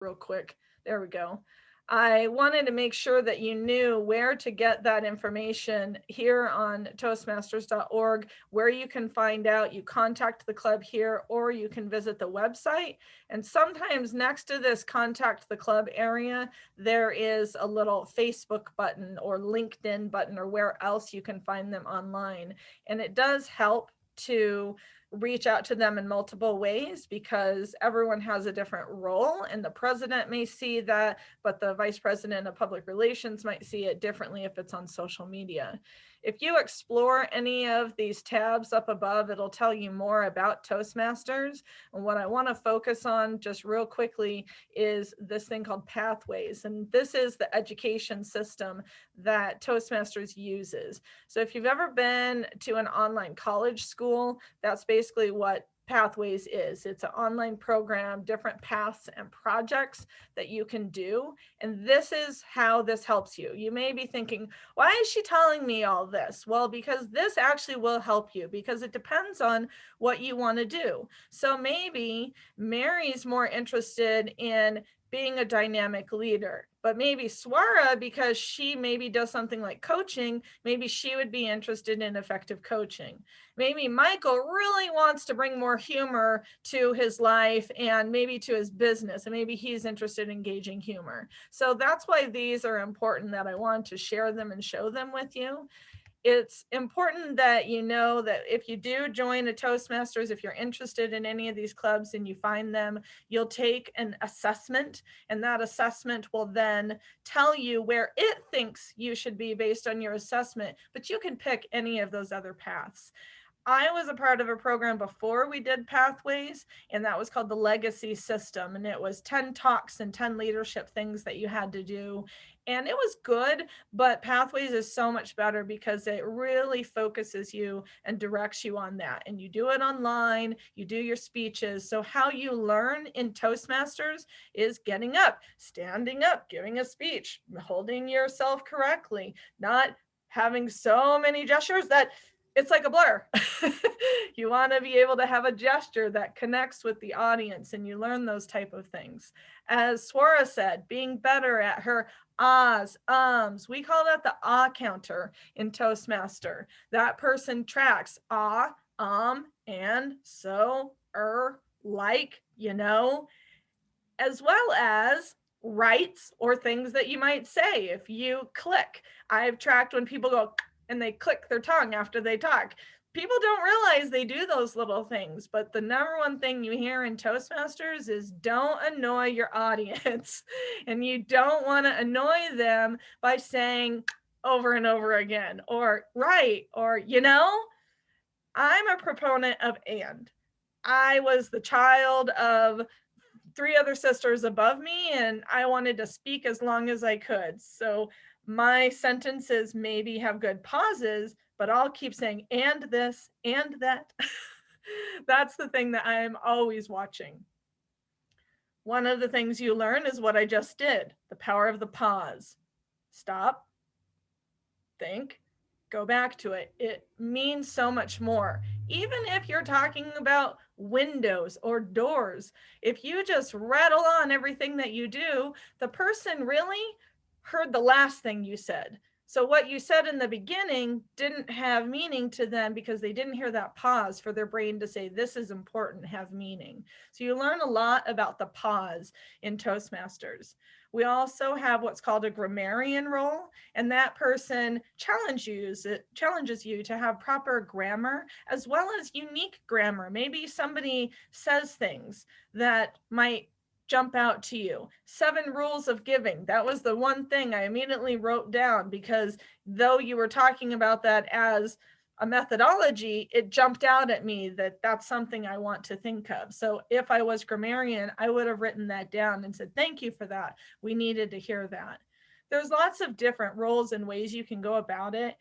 real quick. There we go. I wanted to make sure that you knew where to get that information here on Toastmasters.org, where you can find out. You contact the club here, or you can visit the website. And sometimes next to this contact the club area, there is a little Facebook button or LinkedIn button or where else you can find them online. And it does help to reach out to them in multiple ways because everyone has a different role, and the president may see that, but the vice president of public relations might see it differently if it's on social media. If you explore any of these tabs up above, it'll tell you more about Toastmasters. And what I want to focus on just real quickly is this thing called Pathways. And this is the education system that Toastmasters uses. So if you've ever been to an online college school, that's basically what Pathways is. It's an online program, different paths and projects that you can do. And this is how this helps you. You may be thinking, why is she telling me all this? Well, because this actually will help you, because it depends on what you want to do. So maybe Mary's more interested in being a dynamic leader, but maybe Swara, because she maybe does something like coaching, maybe she would be interested in effective coaching. Maybe Michael really wants to bring more humor to his life and maybe to his business, and maybe he's interested in engaging humor. So that's why these are important, that I want to share them and show them with you. It's important that you know that if you do join a Toastmasters, if you're interested in any of these clubs and you find them, you'll take an assessment, and that assessment will then tell you where it thinks you should be based on your assessment, but you can pick any of those other paths. I was a part of a program before we did Pathways, and that was called the Legacy System. And it was 10 talks and 10 leadership things that you had to do. And it was good, but Pathways is so much better because it really focuses you and directs you on that. And you do it online, you do your speeches. So how you learn in Toastmasters is getting up, standing up, giving a speech, holding yourself correctly, not having so many gestures that it's like a blur. You want to be able to have a gesture that connects with the audience, and you learn those type of things. As Swara said, being better at her ahs, ums. We call that the ah counter in Toastmaster. That person tracks ah, and, so, like, as well as rights or things that you might say. If you click, I've tracked when people go and they click their tongue after they talk. People don't realize they do those little things, but the number one thing you hear in Toastmasters is don't annoy your audience. And you don't want to annoy them by saying over and over again, or right, or I'm a proponent of and. I was the child of 3 other sisters above me, and I wanted to speak as long as I could. So my sentences maybe have good pauses, but I'll keep saying, and this, and that. That's the thing that I'm always watching. One of the things you learn is what I just did, the power of the pause. Stop, think, go back to it. It means so much more. Even if you're talking about windows or doors, if you just rattle on everything that you do, the person really heard the last thing you said. So what you said in the beginning didn't have meaning to them because they didn't hear that pause for their brain to say, this is important, have meaning. So you learn a lot about the pause in Toastmasters. We also have what's called a grammarian role, and that person challenges you to have proper grammar as well as unique grammar. Maybe somebody says things that might jump out to you. 7 rules of giving. That was the one thing I immediately wrote down, because though you were talking about that as a methodology, it jumped out at me that that's something I want to think of. So if I was grammarian, I would have written that down and said, thank you for that. We needed to hear that. There's lots of different roles and ways you can go about it.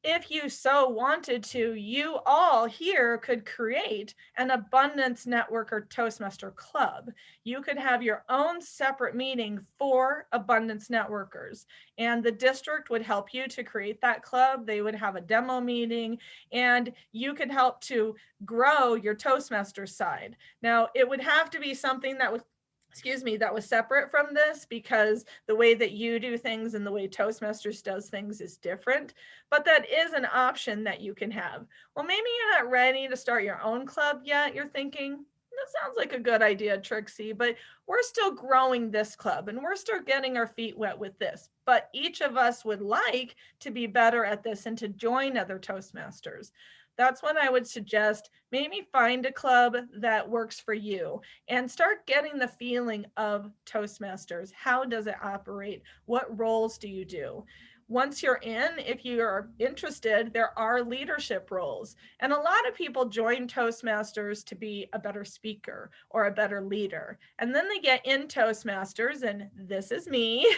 If you so wanted to, you all here could create an abundance network or Toastmaster club. You could have your own separate meeting for abundance networkers, and the district would help you to create that club. They would have a demo meeting, and you could help to grow your Toastmaster side. Now, it would have to be something that was excuse me, that was separate from this, because the way that you do things and the way Toastmasters does things is different, but that is an option that you can have. Well, maybe you're not ready to start your own club yet. You're thinking, that sounds like a good idea, Trixie, but we're still growing this club and we're still getting our feet wet with this. But each of us would like to be better at this and to join other Toastmasters. That's when I would suggest maybe find a club that works for you and start getting the feeling of Toastmasters. How does it operate? What roles do you do? Once you're in, if you're interested, there are leadership roles. And a lot of people join Toastmasters to be a better speaker or a better leader. And then they get in Toastmasters, and this is me,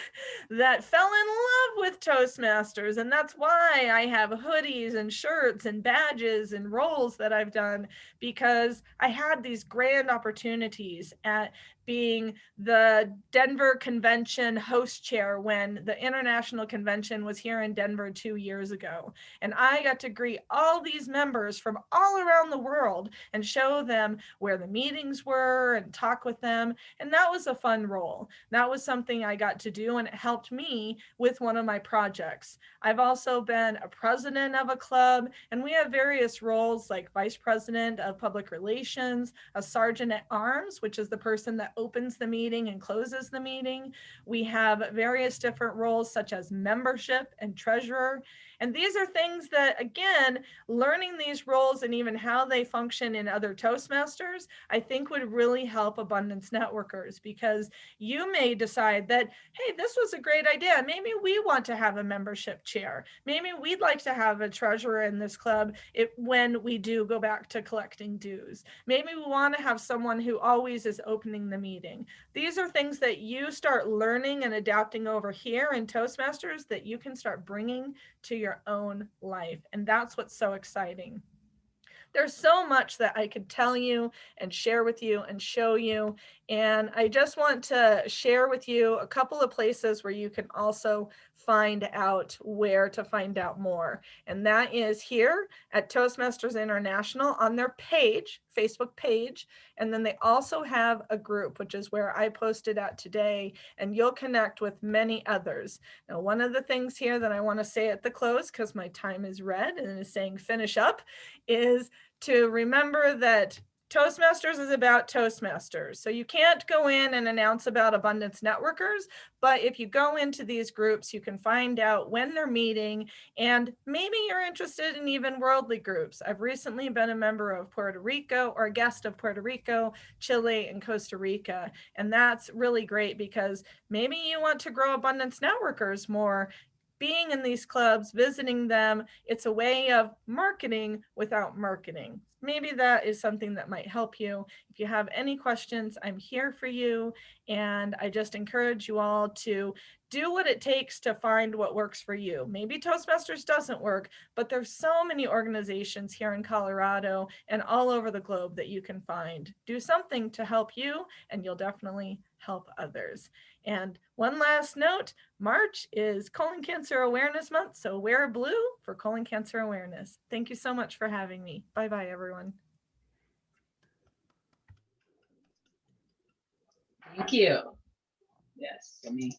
that fell in love with Toastmasters. And that's why I have hoodies and shirts and badges and roles that I've done, because I had these grand opportunities at being the Denver convention host chair when the international convention was here in Denver 2 years ago. And I got to greet all these members from all around the world and show them where the meetings were and talk with them. And that was a fun role. That was something I got to do, and it helped me with one of my projects. I've also been a president of a club, and we have various roles like vice president of public relations, a sergeant at arms, which is the person that opens the meeting and closes the meeting. We have various different roles such as membership and treasurer. And these are things that, again, learning these roles and even how they function in other Toastmasters, I think would really help abundance networkers, because you may decide that, hey, this was a great idea. Maybe we want to have a membership chair. Maybe we'd like to have a treasurer in this club when we do go back to collecting dues. Maybe we want to have someone who always is opening the meeting. These are things that you start learning and adapting over here in Toastmasters that you can start bringing to your own life. And that's what's so exciting. There's so much that I could tell you and share with you and show you. And I just want to share with you a couple of places where you can also find out where to find out more. And that is here at Toastmasters International on their page, Facebook page. And then they also have a group, which is where I posted at today, and you'll connect with many others. Now, one of the things here that I want to say at the close, because my time is red and is saying finish up, is to remember that Toastmasters is about Toastmasters. So you can't go in and announce about abundance networkers, but if you go into these groups, you can find out when they're meeting, and maybe you're interested in even worldly groups. I've recently been a member of Puerto Rico, or a guest of Puerto Rico, Chile, and Costa Rica. And that's really great, because maybe you want to grow abundance networkers more. Being in these clubs, visiting them, it's a way of marketing without marketing. Maybe that is something that might help you. If you have any questions, I'm here for you. And I just encourage you all to do what it takes to find what works for you. Maybe Toastmasters doesn't work, but there's so many organizations here in Colorado and all over the globe that you can find. Do something to help you, and you'll definitely help others. And one last note, March is Colon Cancer Awareness Month, so wear blue for colon cancer awareness. Thank you so much for having me. Bye-bye, everyone. Thank you. Yes, let me